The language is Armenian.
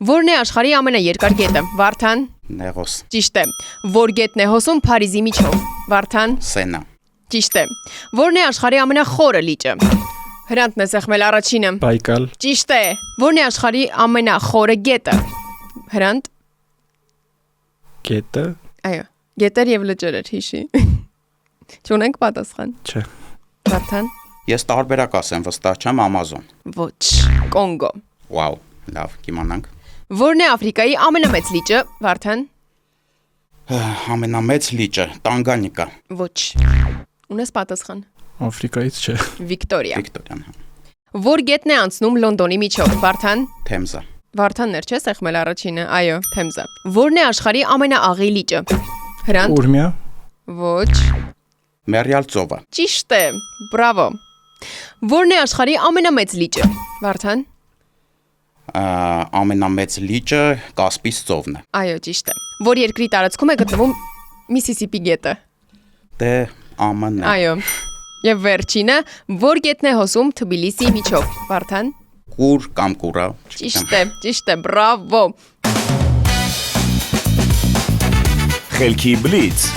Որն է աշխարհի ամենաերկար գետը։ Վարդան։ Նեղոս, Ճիշտ է։ Որ գետն է հոսում Փարիզի միջով։ Վարդան։ Սենա, Ճիշտ է։ Որն է աշխարհի ամենախորը լիճը։ Հրանտն է սեղմել առաջինը։ Բայկալ, Ճիշտ է։ Որն է աշխարհի ամենախորը գետը։ Հրանտ։ գետը, Այո։ Գետեր եւ լճեր հիշի։ Չունենք պատասխան։ չէ, Վարդան։ ես տարբերակ ասեմ, վստահ չեմ, Ամազոն։ Ոչ։ Կոնգո։ Վաու, լավ, կիմանանք։ Որն է Աֆրիկայի ամենամեծ լիճը։ Վարդան։ Ամենամեծ լիճը, Տանգանիկա, Ոչ։ Ունես պատասխան։ Աֆրիկայից չէ, Վիկտորիա։ Վիկտորիան, Որ գետն է անցնում Լոնդոնի միջով։ Վարդան։ Թեմզա, Վարդաններ չէ սեղմել առաջինը։ Այո, Թեմզա։ Որն է աշխարհի ամենաաղի լիճը։ Հրանտ։ Ուրմիա, Ոչ։ Մերյալ ծովը, Ճիշտ է։ Բրավո։ Որն է աշխարհի ամենամեծ լիճը։ Վարդան։ ամենամեծ լիճը Կասպից ծովն է։ Այո, ճիշտ է։ Որ երկրի տարածքում է գտնվում Միսիսիպի գետը։ Դե ԱՄՆ-ն է։ Այո։ Եվ վերջինը, որ գետն է հոսում Թբիլիսիի միջով։ Վարդան։ Կուր կամ կուրա։ Ճիշտ է, բրավո։ Խելքի բլից